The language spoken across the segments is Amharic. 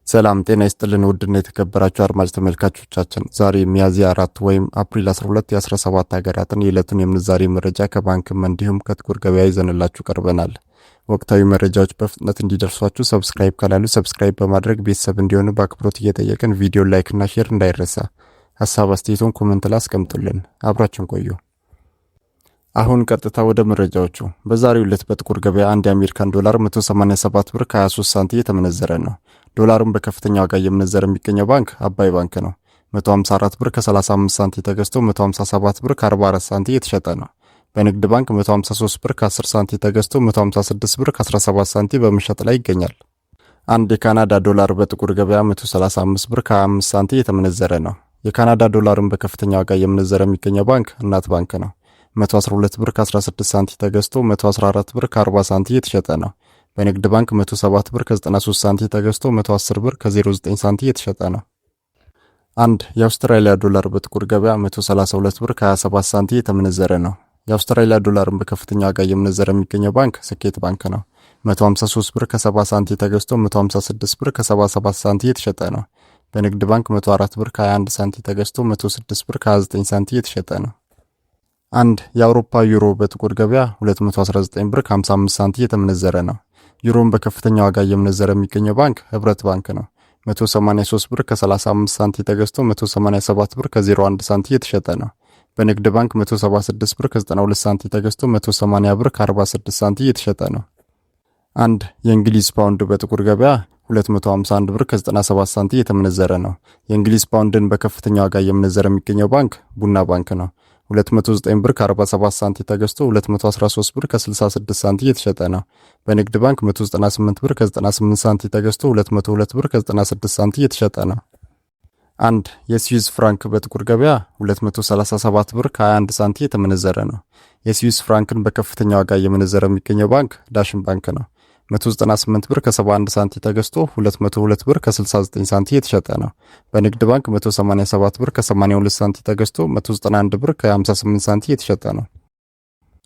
ሰላም ጤና ይስጥልን ውድና የተከበራችሁ አድማጭ ተመልካቾቻችን ዛሬ ሚያዝያ 4 ወይም አፕሪል 12 የ17 ሀገራትን የዕለቱን የምንዛሬ መረጃ ከባንክም እንዲሁም ከጥቁር ገበያ ይዘንላችሁ ቀርበናል። ወቅታዊ መረጃዎች በፍጥነት እንዲደርሷችሁ ሰብስክራይብ ካላሉ ሰብስክራይብ በማድረግ ቤተሰብ እንዲሆኑ በአክብሮት እየጠየቅን ቪዲዮ ላይክ እና ሼር እንዳይረሳ። ሐሳብ አስተያየቶን ኮሜንት ላይ አስቀምጡልን። አብራችሁን ቆዩ። አሁን ቀጥታ ወደ መረጃዎቹ። በዛሬው ዕለት በጥቁር ገበያ አንድ የአሜሪካን ዶላር 187 ብር ከ23 ሳንቲም የተመነዘረ ነው። ዶላሩን በከፍተኛ ዋጋ እየመነዘረ የሚገኘው ባንክ አባይ ባንክ ነው። 154 ብር ከ35 ሳንቲም ተገዝቶ 157 ብር ከ44 ሳንቲም የተሸጠ ነው። በንግድ ባንክ 153 ብር ከ10 ሳንቲም ተገዝቶ 156 ብር ከ17 ሳንቲም በመሸጥ ላይ ይገኛል። አንድ የካናዳ ዶላር በጥቁር ገበያ 135 ብር ከ25 ሳንቲም የተመነዘረ ነው። የካናዳ ዶላርን በከፍተኛ ዋጋ እየመነዘረ የሚገኘው ባንክ እናት ባንክ ነው። 112 ብር ከ16 ሳንቲም ተገዝቶ 114 ብር ከ40 ሳንቲም የተሸጠ ነው። በንግድ ባንክ 107 ብር ከ93 ሳንቲም ተገዝቶ 110 ብር ከ09 ሳንቲም የተሸጠ ነው። አንድ የአውስትራሊያ ዶላር በጥቁር ገበያ 132 ብር ከ27 ሳንቲም የተመነዘረ ነው። የአውስትራሊያ ዶላርን በከፍተኛ ዋጋ እየመነዘረ የሚገኘው ባንክ ስኬት ባንክ ነው። 153 ብር ከ70 ሳንቲም ተገዝቶ 156 ብር ከ77 ሳንቲም የተሸጠ ነው። በንግድ ባንክ 104 ብር ከ21 ሳንቲም ተገዝቶ 106 ብር ከ29 ሳንቲም የተሸጠ ነው። አንድ የአውሮፓ ዩሮ በጥቁር ገበያ 219 ብር ከ55 ሳንቲም የተመነዘረ ነው። ዩሮን በከፍተኛ ዋጋ እየመነዘረ የሚገኘው ባንክ ህብረት ባንክ ነው። 183 ብር ከ35 ሳንቲም ተገዝቶ 187 ብር ከ01 ሳንቲም የተሸጠ ነው። በንግድ ባንክ 176 ብር ከ92 ሳንቲም ተገዝቶ 180 ብር ከ46 ሳንቲም የተሸጠ ነው። አንድ የእንግሊዝ ፓውንድ በጥቁር ገበያ 251 ብር ከ97 ሳንቲም የተመነዘረ ነው። የእንግሊዝ ፓውንድን በከፍተኛ ዋጋ እየመነዘረ የሚገኘው ባንክ ቡና ባንክ ነው። 209 ብር ከ47 ሳንቲም ተገዝቶ 213 ብር ከ66 ሳንቲም የተሸጠ ነው። በንግድ ባንክ 198 ብር ከ98 ሳንቲም ተገዝቶ 202 ብር ከ96 ሳንቲም የተሸጠ ነው። አንድ የስዊዝ ፍራንክ በጥቁር ገበያ 237 ብር ከ21 ሳንቲም የተመነዘረ ነው። የስዊዝ ፍራንክን በከፍተኛ ዋጋ እየመነዘረ የሚገኘው ባንክ ዳሽን ባንክ ነው። 198 ብር ከ71 ሳንቲም ተገዝቶ 202 ብር ከ69 ሳንቲም የተሸጠ ነው። በንግድ ባንክ 187 ብር ከ82 ሳንቲም ተገዝቶ 191 ብር ከ58 ሳንቲም የተሸጠ ነው።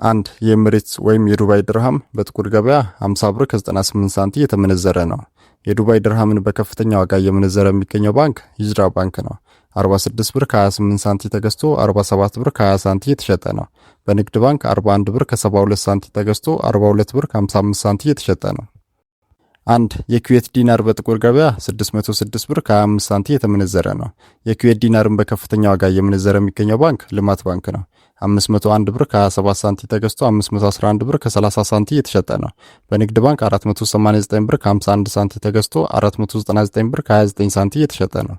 አንድ የኤምሬትስ ወይም የዱባይ ድርሃም በጥቁር ገበያ 50 ብር ከ98 ሳንቲም የተመነዘረ ነው። የዱባይ ድርሃምን በከፍተኛ ዋጋ እየመነዘረ የሚገኘው ባንክ ሂጅራ ባንክ ነው። 46 ብር ከ28 ሳንቲም ተገዝቶ 47 ብር ከ20 ሳንቲም የተሸጠ ነው። በንግድ ባንክ 41 ብር ከ72 ሳንቲም ተገዝቶ 42 ብር ከ55 ሳንቲም የተሸጠ ነው። አንድ የኩዌት ዲናር በጥቁር ገበያ 606 ብር ከ25 ሳንቲም የተመነዘረ ነው። የኩዌት ዲናርን በከፍተኛ ዋጋ እየመነዘረ የሚገኘው ባንክ ልማት ባንክ ነው። 501 ብር ከ27 ሳንቲም ተገዝቶ 511 ብር ከ30 ሳንቲም የተሸጠ ነው። በንግድ ባንክ 489 ብር ከ51 ሳንቲም ተገዝቶ 499 ብር ከ29 ሳንቲም የተሸጠ ነው።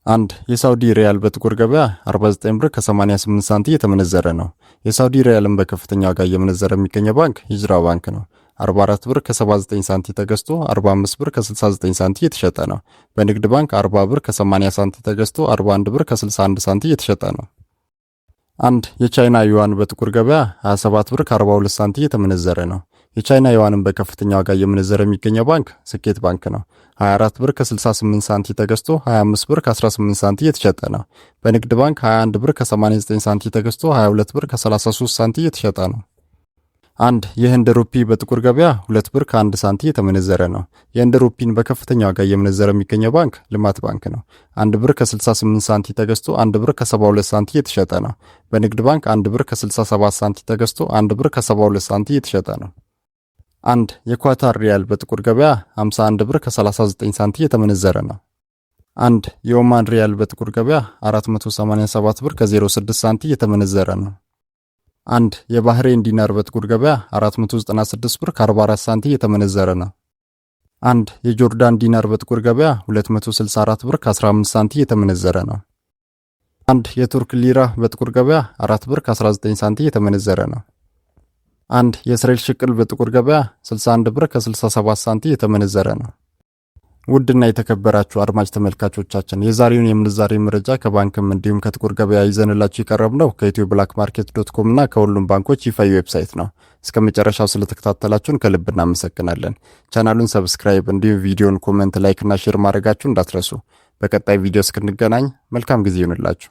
አንድ የሳውዲ ሪያል በጥቁር ገበያ 49 ብር ከ88 ሳንቲም የተመነዘረ ነው። የሳውዲ ሪያልን በከፍተኛ ዋጋ እየመነዘረ የሚገኘው ባንክ ሂጅራ ባንክ ነው። 44 ብር ከ79 ሳንቲም ተገዝቶ 45 ብር ከ69 ሳንቲም የተሸጠ ነው። በንግድ ባንክ 40 ብር ከ80 ሳንቲም ተገዝቶ 41 ብር ከ61 ሳንቲም የተሸጠ ነው። አንድ የቻይና ዩዋን በጥቁር ገበያ 27 ብር ከ42 ሳንቲም የተመነዘረ ነው። የቻይና ዩዋንን በከፍተኛ ዋጋ እየመነዘረ የሚገኘው ባንክ ስኬት ባንክ ነው። 24 ብር ከ68 ሳንቲም ተገዝቶ 25 ብር ከ18 ሳንቲም የተሸጠ ነው። በንግድ ባንክ 21 ብር ከ89 ሳንቲም ተገዝቶ 22 ብር ከ33 ሳንቲም የተሸጠ ነው። አንድ የህንድ ሩፒ በጥቁር ገበያ 2 ብር ከ1 ሳንቲም የተመነዘረ ነው። የህንድ ሩፒን በከፍተኛ ዋጋ እየመነዘረ የሚገኘው ባንክ ልማት ባንክ ነው። 1 ብር ከ68 ሳንቲም ተገዝቶ 1 ብር ከ72 ሳንቲም የተሸጠ ነው። በንግድ ባንክ 1 ብር ከ67 ሳንቲም ተገዝቶ 1 ብር ከ72 ሳንቲም የተሸጠ ነው። አንድ የኳታር ሪያል በጥቁር ገበያ 51 ብር ከ39 ሳንቲም የተመነዘረ ነው። አንድ የኦማን ሪያል በጥቁር ገበያ 487 ብር ከ06 ሳንቲም የተመነዘረ ነው። አንድ የባህሬን ዲናር በጥቁር ገበያ 496 ብር ከ44 ሳንቲም የተመነዘረ ነው። አንድ የጆርዳን ዲናር በጥቁር ገበያ 264 ብር ከ15 ሳንቲም የተመነዘረ ነው። አንድ የቱርክ ሊራ በጥቁር ገበያ 4 ብር ከ19 ሳንቲም የተመነዘረ ነው። አንድ የእስራኤል ሽቅል በጥቁር ገበያ 61 ብር ከ67 ሳንቲም የተመነዘረ ነው። ውድና የተከበራችሁ አድማጭ ተመልካቾቻችን የዛሬውን የምንዛሬ መረጃ ከባንክም እንዲሁም ከጥቁር ገበያ ይዘንላችሁ የቀረብነው ከEthioBlackMarket.com እና ከሁሉም ባንኮች ይፋዊ ዌብሳይት ነው። እስከመጨረሻው ስለተከታተላችሁን ከልብ እናመሰግናለን። ቻናሉን ሰብስክራይብ እንዲሁም ቪዲዮን ኮሜንት፣ ላይክ እና ሼር ማድረጋችሁን እንዳትረሱ። በቀጣይ ቪዲዮ እስክንገናኝ መልካም ጊዜ ይሁንላችሁ።